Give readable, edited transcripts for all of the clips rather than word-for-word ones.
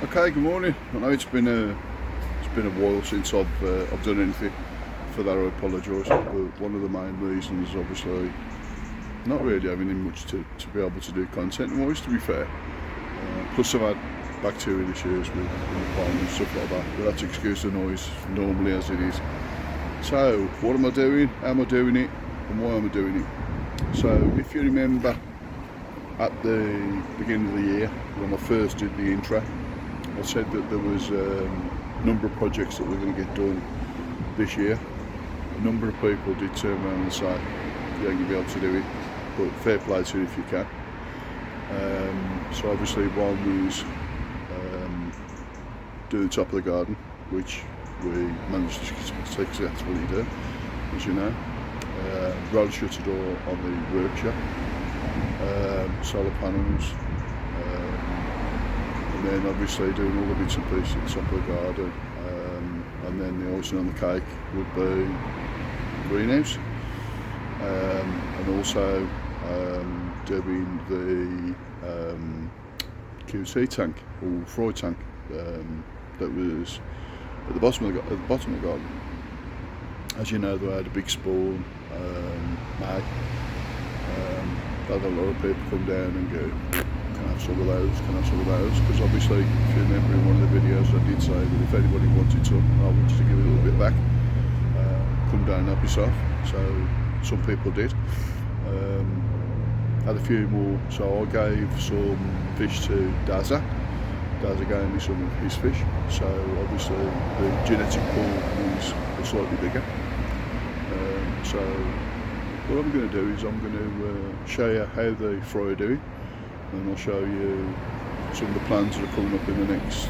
Okay, good morning. I know it's been a while since I've done anything. For that, I apologise. But one of the main reasons is obviously not really having much to be able to do content wise. To be fair, plus I've had bacterial issues with in the pond and stuff like that. But that's excuse the noise normally as it is. So what am I doing? How am I doing it? And why am I doing it? So if you remember at the beginning of the year when I first did the intro, I said that there was a number of projects that were going to get done this year. A number of people did turn around and say you ain't going to be able to do it, but fair play to you if you can. So obviously one was doing the top of the garden, which we managed to successfully do, as you know. Roller shutter door on the workshop, solar panels, and then obviously doing all the bits and pieces at the top of the garden, and then the icing on the cake would be greenhouse, and also doing the QC tank or fry tank that was at the bottom of the garden. As you know, they had a big spawn. May had a lot of people come down and go, can I have some of those, can I have some of those? Because obviously, if you remember in one of the videos I did say that if anybody wanted some, I wanted to give it a little bit back, come down and help yourself. So some people did. Had a few more, so I gave some fish to Daza. Daza gave me some of his fish, so obviously the genetic pool is slightly bigger. So what I'm going to do is I'm going to show you how the fry are doing, and I'll show you some of the plans that are coming up in the next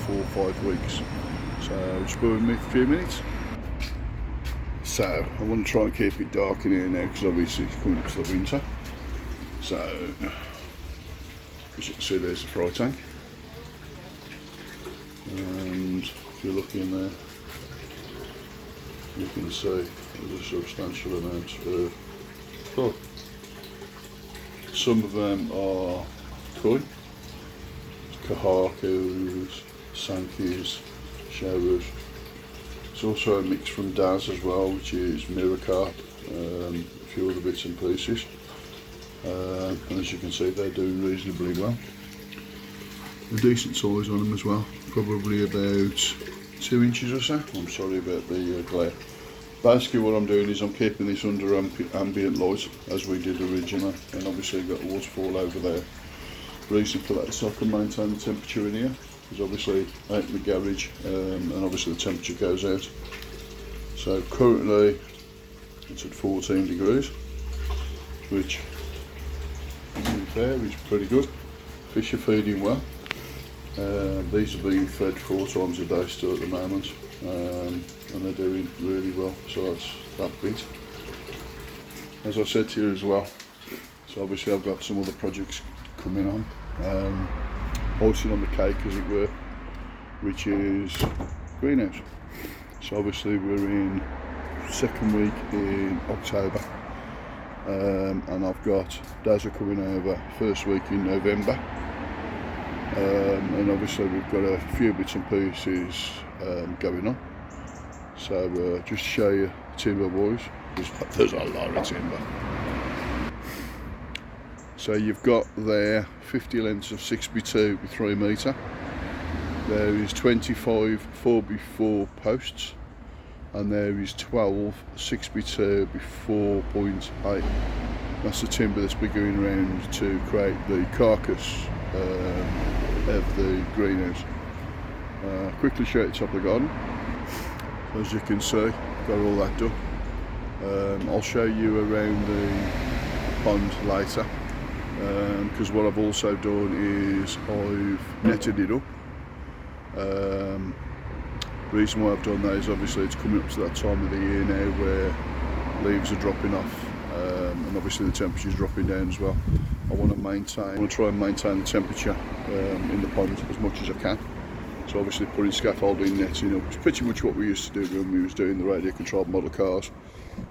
4 or 5 weeks. So just bear with me for a few minutes. So I want to try and keep it dark in here now because obviously it's coming up to the winter. So as you can see, there's the fry tank, and if you look in there you can see there's a substantial amount of oh, some of them are koi, kahakus, sankies, showers. It's also a mix from Daz as well, which is mirror carp, a few other bits and pieces, and as you can see they're doing reasonably well. A decent size on them as well, probably about 2 inches or so. I'm sorry about the glare. Basically what I'm doing is I'm keeping this under ambient light as we did originally, and obviously you've got the waterfall over there. The reason for that is so I can maintain the temperature in here, because obviously out in the garage, and obviously the temperature goes out. So currently it's at 14 degrees, which to be fair is pretty good. Fish are feeding well. These are being fed 4 times a day still at the moment, and they're doing really well, so that's that bit. As I said to you as well, so obviously I've got some other projects coming on, icing on the cake as it were, which is greenhouse. So obviously we're in second week in October, and I've got Daza coming over first week in November. And obviously we've got a few bits and pieces going on. So just to show you timber, boys, there's a lot of timber. So you've got there 50 lengths of 6x2 with 3 metre. There is 25 4x4 posts, and there is 12 6x2 with 4.8. That's the timber that's been going around to create the carcass of the greenhouse. Quickly show you the top of the garden. As you can see, got all that done. I'll show you around the pond later, because what I've also done is I've netted it up. Reason why I've done that is obviously it's coming up to that time of the year now where leaves are dropping off, and obviously the temperature is dropping down as well. I want to try and maintain the temperature in the pond as much as I can. So obviously putting scaffolding, netting up, it's pretty much what we used to do when we was doing the radio controlled model cars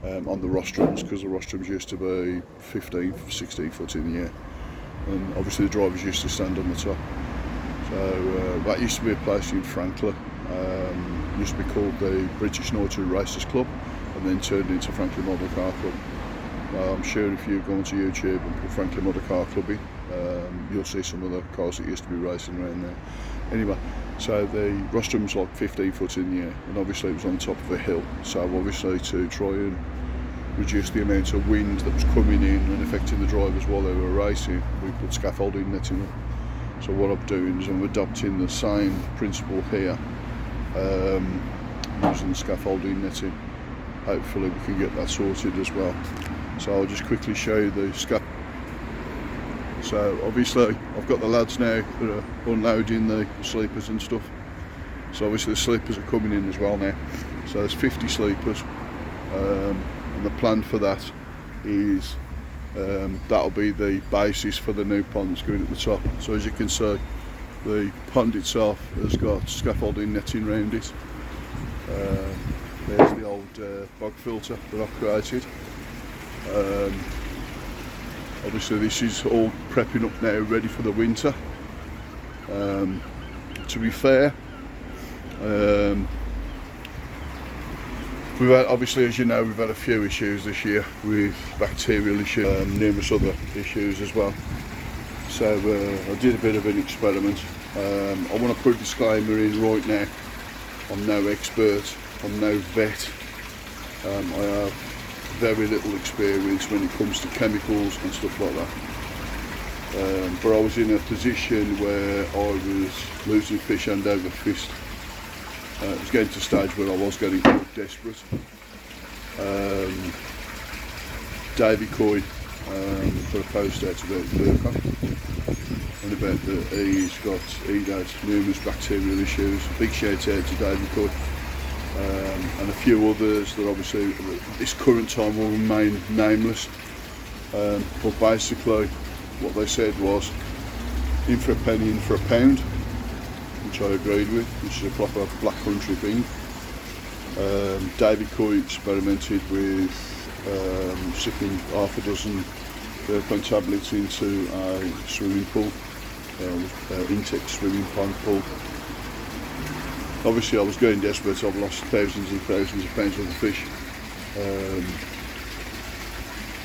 on the rostrums, because the rostrums used to be 15, 16 foot in the air, and obviously the drivers used to stand on the top. So So that used to be a place in Franklin, used to be called the British Naughty Racers Club, and then turned into Franklin Model Car Club. I'm sure if you go onto YouTube and put Franklin Model Car Club in, you'll see some of the cars that used to be racing around there. Anyway, so the rostrum's like 15 foot in the air, and obviously it was on top of a hill, so obviously to try and reduce the amount of wind that was coming in and affecting the drivers while they were racing, we put scaffolding netting up. So what I'm doing is I'm adopting the same principle here, using the scaffolding netting. Hopefully we can get that sorted as well. So I'll just quickly show you the So obviously I've got the lads now that are unloading the sleepers and stuff. So obviously the sleepers are coming in as well now. So there's 50 sleepers, and the plan for that is that'll be the basis for the new ponds going at the top. So as you can see, the pond itself has got scaffolding netting around it. There's the old bog filter that I've created. Obviously this is all prepping up now, ready for the winter. To be fair, we've had, obviously, as you know, we've had a few issues this year with bacterial issues, numerous other issues as well. So I did a bit of an experiment. I want to put a disclaimer in right now. I'm no expert, I'm no vet. I have very little experience when it comes to chemicals and stuff like that. But I was in a position where I was losing fish hand over fist. It was getting to a stage where I was getting quite desperate. Davey Coy put a post out about Burcon and about that he'd had numerous bacterial issues. Big shout out to Davey Coy. And a few others that obviously at this current time will remain nameless. But basically what they said was in for a penny, in for a pound, which I agreed with, which is a proper black country thing. David Coy experimented with sipping half a dozen Burcon tablets into a swimming pool, Intex swimming pond pool. Obviously I was going desperate. I've lost thousands and thousands of pounds worth of fish.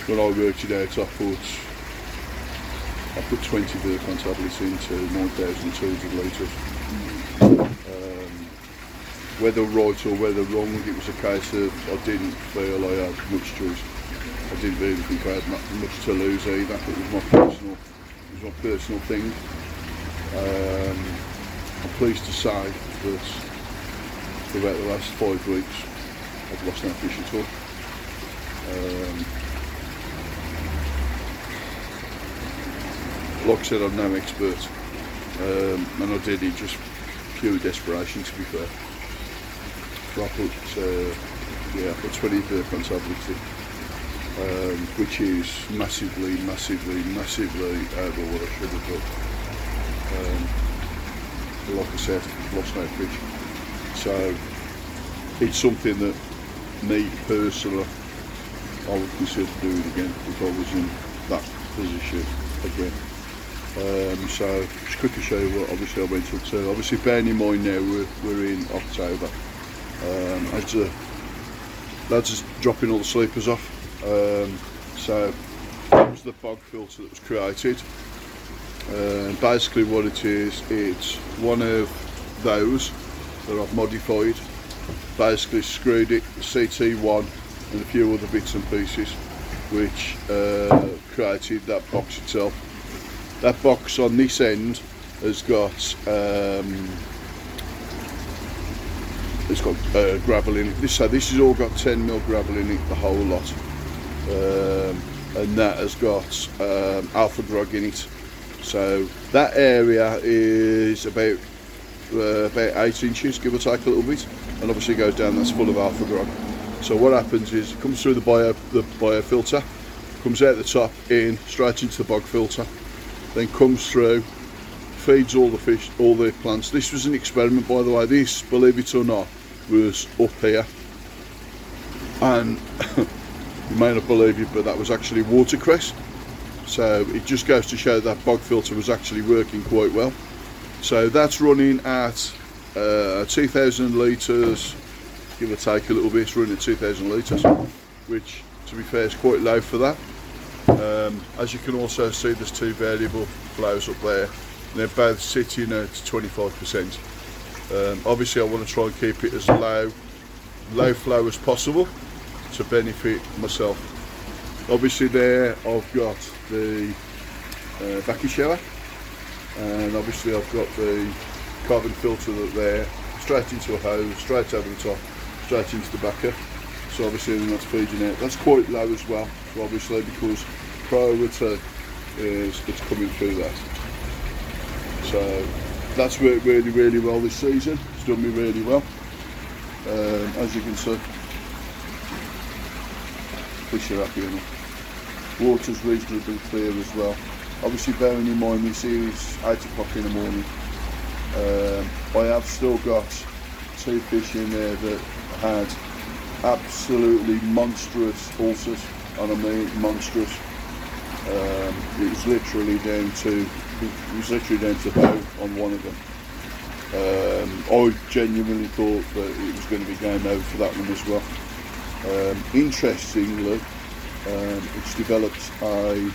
When I worked it out, I put 20 Burcon tablets into 9,200 litres. Whether right or whether wrong, it was a case of I didn't feel I had much choice. I didn't really think I had much to lose either. It was my personal thing. I'm pleased to say that for about the last 5 weeks I've lost no fish at all. Like I said, I'm no expert, and I did it just pure desperation, to be fair. So I put 20 Burcon tablets in, which is massively over what I should have done. Like I said, lost no fish. So it's something that me personally, I would consider doing again if I was in that position again. So just quickly show you what obviously I went up to. Obviously bearing in mind now we're in October. As the lads are dropping all the sleepers off. So that was the bog filter that was created. Basically what it is, it's one of those that I've modified, basically screwed it, the CT1 and a few other bits and pieces, which created that box itself. That box on this end has got gravel in it. So this has all got 10mm gravel in it, the whole lot, and that has got alpha grog in it. So that area is about 8 inches, give or take a little bit, and obviously goes down, that's full of alpha grog. So what happens is it comes through the bio filter, comes out the top, in straight into the bog filter, then comes through, feeds all the fish, all the plants. This was an experiment, by the way. This, believe it or not, was up here, and you may not believe it, but that was actually watercress. So it just goes to show that bog filter was actually working quite well. So that's running at 2,000 litres, give or take a little bit. It's running at 2,000 litres, which to be fair is quite low for that. As you can also see, there's two variable flows up there, and they're both sitting at 25%. Obviously I want to try and keep it as low flow as possible to benefit myself. Obviously there I've got the vacuum shower, and obviously I've got the carbon filter there, straight into a hose, straight over the top, straight into the backer. So obviously then that's feeding out. That's quite low as well, so obviously, because priority is it's coming through that. So that's worked really, really well this season. It's done me really well. As you can see, fish are happy enough. Water's reasonably clear as well. Obviously bearing in mind this is 8 o'clock in the morning. I have still got 2 fish in there that had absolutely monstrous ulcers, and I mean monstrous. It was literally down to bone on one of them. I genuinely thought that it was going to be game over for that one as well. Interestingly, it's developed a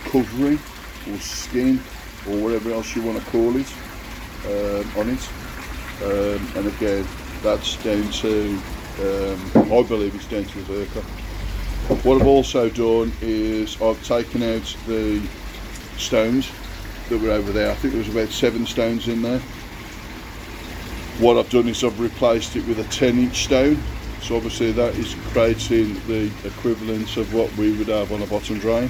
covering or skin or whatever else you want to call it on it, and again that's down to I believe it's down to the worker. What I've also done is I've taken out the stones that were over there. I think there was about 7 stones in there. What I've done is I've replaced it with a 10-inch stone, so obviously that is creating the equivalent of what we would have on a bottom drain.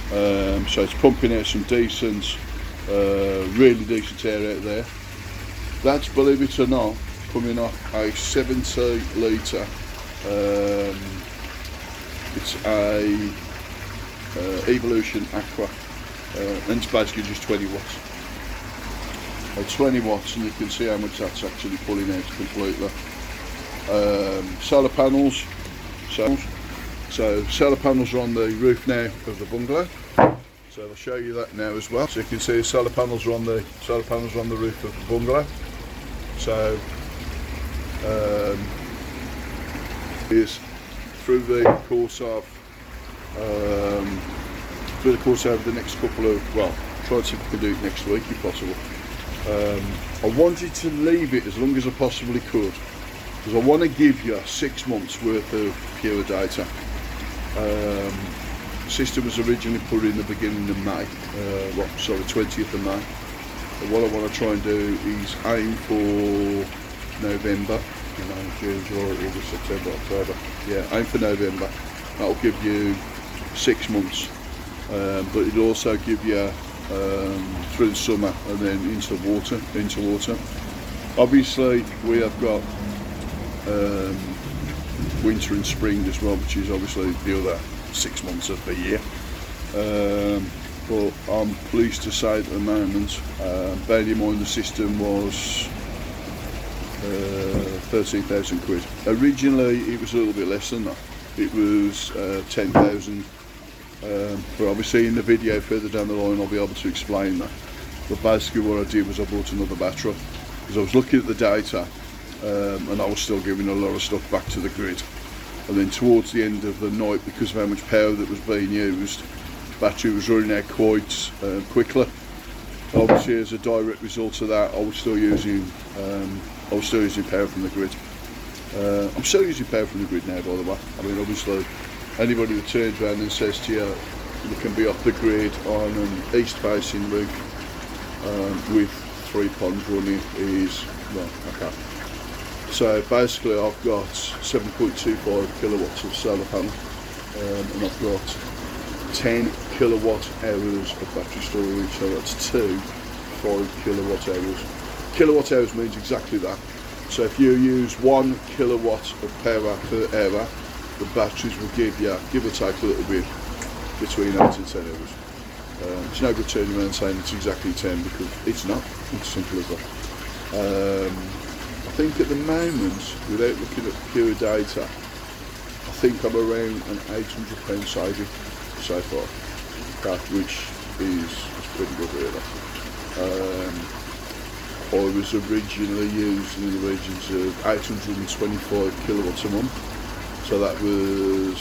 So it's pumping out some decent, really decent air out there. That's, believe it or not, coming off a 70 litre, it's a Evolution Aqua, and it's basically just 20 watts. 20 watts, and you can see how much that's actually pulling out completely. Solar panels, so solar panels are on the roof now of the bungalow, so I'll show you that now as well. So you can see solar panels are on the roof of the bungalow. So is through the course of the next couple of, well, try and see if we can do it next week if possible. I wanted to leave it as long as I possibly could, because I want to give you 6 months worth of pure data. The system was originally put in the beginning of May, 20th of May. But what I want to try and do is aim for November, June, July, August, September, October. Yeah, aim for November. That'll give you 6 months, but it'll also give you through the summer and then into water. Obviously we have got winter and spring as well, which is obviously the other 6 months of the year. But I'm pleased to say at the moment, bearing in mind the system was 13,000 quid. Originally it was a little bit less than that. It was 10,000. But obviously in the video further down the line I'll be able to explain that. But basically what I did was I bought another battery, because I was looking at the data and I was still giving a lot of stuff back to the grid. And then towards the end of the night, because of how much power that was being used, the battery was running out quite quickly. Obviously as a direct result of that, I was still using power from the grid. I'm still using power from the grid now, by the way. I mean, obviously anybody that turns around and says to you you can be off the grid on an east facing roof with 3 ponds running is, well, okay. So basically I've got 7.25 kilowatts of solar panel, and I've got 10 kilowatt hours of battery storage, so that's 5 kilowatt hours. Kilowatt hours means exactly that. So if you use 1 kilowatt of power per hour, the batteries will give you, give or take a little bit, between 8 and 10 hours. It's no good turning around saying it's exactly 10, because it's not. It's simple as that. I think at the moment, without looking at pure data, I think I'm around an £800 saving so far, which is pretty good really. I was originally using in the regions of 825 kilowatts a month. So that was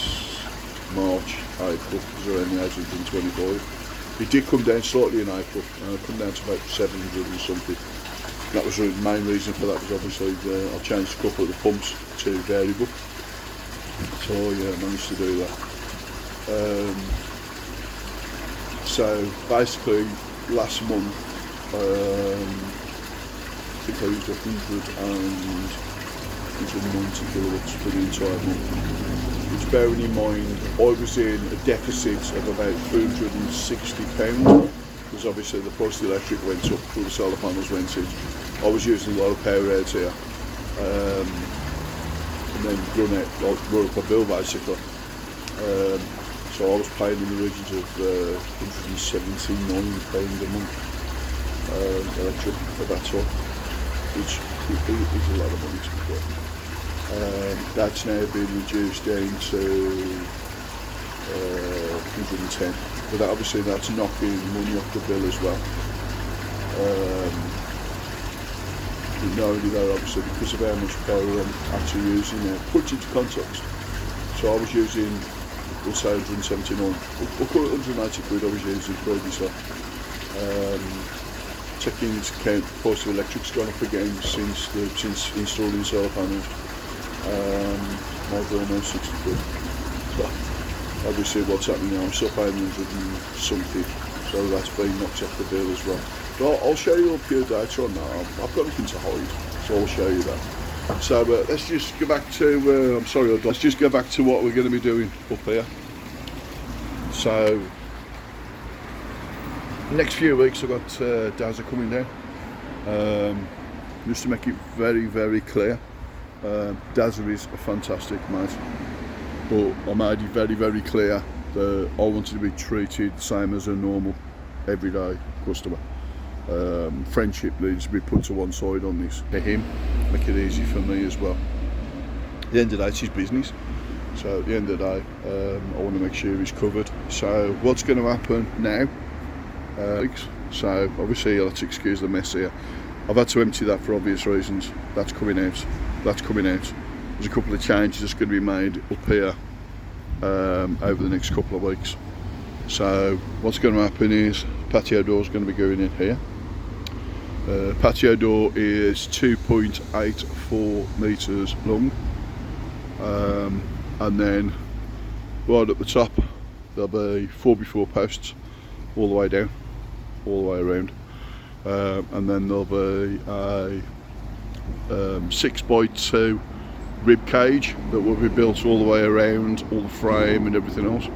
March, April, it was around the 825. It did come down slightly in April, come down to about 700 and something. That was the main reason for that, was obviously I changed a couple of the pumps to variable. So yeah, I managed to do that. So basically last month, I think I used 190 kilowatts for the entire month. Which, bearing in mind, I was in a deficit of about £360, because obviously the price of the electric went up, all the solar panels went in. I was using low power out here, and then run up a bill basically. So I was paying in the regions of £179 a month electric at that time, which is a lot of money to be fair. That's now been reduced down to 110, but obviously that's knocking money off the bill as well. Not only that, obviously, because of how much power I'm actually using now, put into context. So I was using, we'll say 179, we'll call it 190 quid I was using previously. Taking into account the price of electric's gone up again since installing solar panels. My bill now 60 quid. So obviously what's happening now, I'm still paying 100 and something, so that's been knocked off the bill as well. But I'll show you up pure data on that. I've got nothing to hide, so I'll show you that. So let's just go back to, let's just go back to what we're going to be doing up here. So the next few weeks I've got Dazza coming down. Just to make it very, very clear, Dazza is a fantastic mate, but I made it very, very clear that I wanted to be treated the same as a normal, everyday customer. Friendship needs to be put to one side on this for him, make it easy for me as well. At the end of the day, it's his business, so at the end of the day, I want to make sure he's covered. So what's going to happen now? So obviously let's excuse the mess here. I've had to empty that for obvious reasons. That's coming out. That's coming out. There's a couple of changes that's going to be made up here over the next couple of weeks. So what's going to happen is patio door is going to be going in here. Patio door is 2.84 metres long, and then right at the top there'll be 4x4 posts all the way down, all the way around, and then there'll be a 6x2 rib cage that will be built all the way around, all the frame and everything else.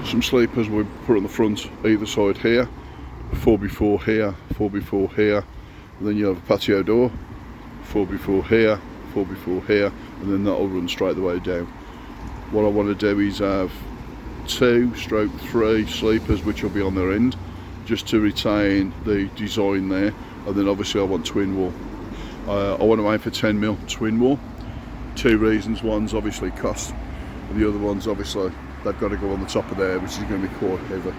Some sleepers we put on the front either side here, 4x4 here, 4x4 here, and then you have a patio door, 4x4 here, 4x4 here, and then that will run straight the way down. What I want to do is have 2/3 sleepers which will be on their end, just to retain the design there, and then obviously I want twin wall. I want to aim for 10mm twin wall. Two reasons: one's obviously cost, and the other one's obviously they've got to go on the top of there, which is going to be quite heavy.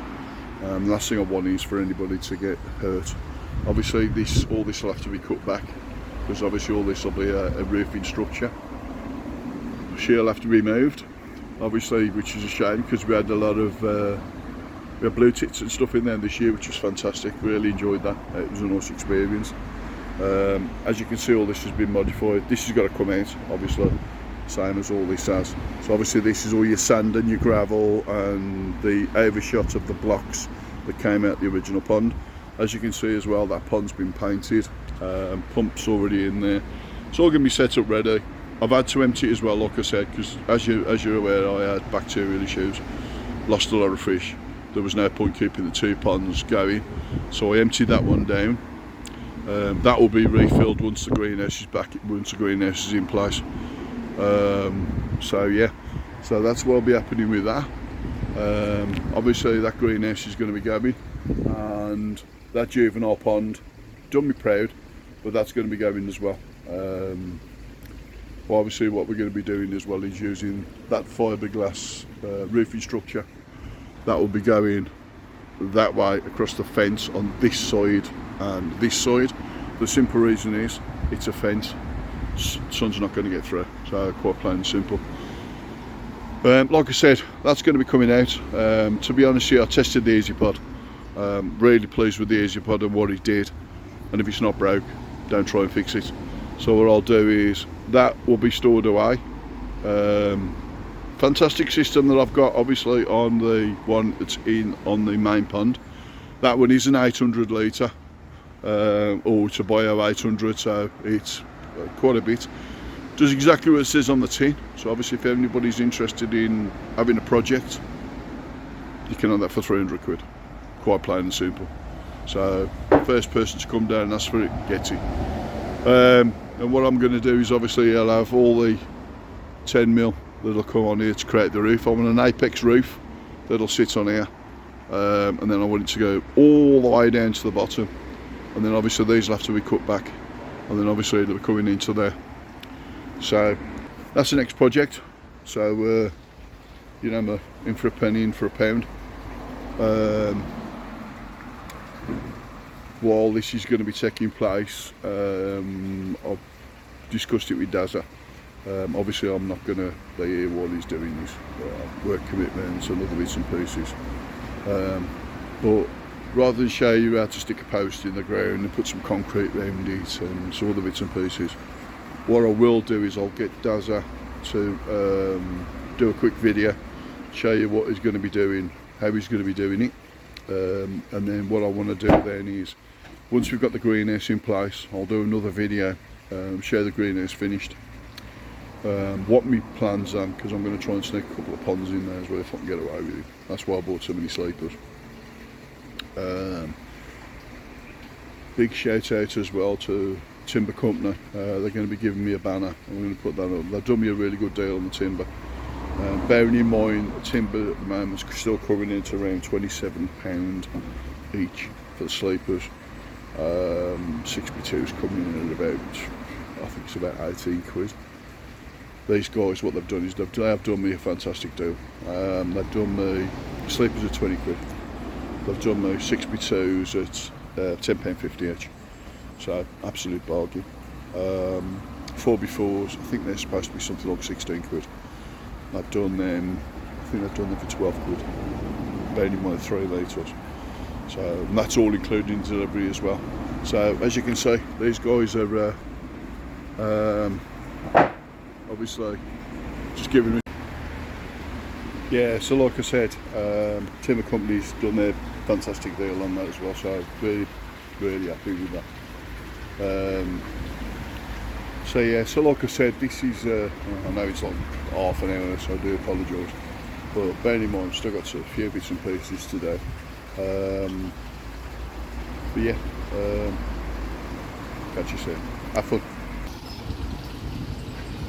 The last thing I want is for anybody to get hurt. Obviously all this will have to be cut back, because obviously all this will be a roofing structure. She'll have to be moved, obviously, which is a shame, because we had a lot of we had blue tits and stuff in there this year, which was fantastic. Really enjoyed that. It was a nice experience. As you can see, all this has been modified. This has got to come out, obviously, same as all this has. So obviously this is all your sand and your gravel and the overshot of the blocks that came out the original pond. As you can see as well, that pond's been painted, pumps already in there. It's all going to be set up ready. I've had to empty it as well, like I said, because as you're aware, I had bacterial issues, lost a lot of fish. There was no point keeping the two ponds going, so I emptied that one down. That will be refilled once the greenhouse is back, once the greenhouse is in place. So yeah, so that's what will be happening with that. Obviously that greenhouse is going to be going, and that juvenile pond done me proud, but that's going to be going as well. Well, obviously what we're going to be doing as well is using that fiberglass roofing structure that will be going that way across the fence on this side and this side, The simple reason is it's a fence. Sun's not going to get through, so quite plain and simple. Like I said, that's going to be coming out. To be honest here, I tested the EasyPod. Really pleased with the EasyPod and what it did, and if it's not broke, don't try and fix it. So what I'll do is that will be stored away. Fantastic system that I've got obviously on the one that's in on the main pond. That one is an 800 litre, or it's a bio 800, so it's quite a bit. Does exactly what it says on the tin. So obviously if anybody's interested in having a project, you can have that for 300 quid. Quite plain and simple. So first person to come down and ask for it gets it. And what I'm going to do is obviously I'll have all the 10mm that'll come on here to create the roof. I want an apex roof that'll sit on here, and then I want it to go all the way down to the bottom, and then obviously these will have to be cut back, and then obviously they'll be coming into there. So that's the next project. So you know, in for a penny, in for a pound. While this is going to be taking place, I've discussed it with Dazza. Obviously I'm not going to be here while he's doing this, work commitments and other bits and pieces, but rather than show you how to stick a post in the ground and put some concrete around it and some other bits and pieces, what I will do is I'll get Dazza to do a quick video, show you what he's going to be doing, how he's going to be doing it, and then what I want to do then is, once we've got the greenhouse in place, I'll do another video, show the greenhouse finished, what my plans are, because I'm going to try and sneak a couple of ponds in there as well if I can get away with it. That's why I bought so many sleepers. Big shout out as well to timber company. They're going to be giving me a banner. I'm going to put that up. They've done me a really good deal on the timber. Bearing in mind the timber at the moment is still coming into around £27 each for the sleepers. 6x2's coming in at about, I think it's about 18 quid. These guys, what they've done is they have done me a fantastic deal. They've done me sleepers at 20 quid. They've done me 6x2s at £10.50 each. So absolute bargain. 4x4s, I think they're supposed to be something like 16 quid. I've done them, I think I've done them for 12 quid, bearing in mind 3 litres. So, and that's all including delivery as well. So as you can see, these guys are obviously just giving me, yeah, so like I said, timber company's done their fantastic deal on that as well, so really, really happy with that. So yeah, so like I said, this is, I know it's like half an hour, so I do apologise, but bearing in mind I've still got a few bits and pieces today. But yeah, catch you soon. Have fun.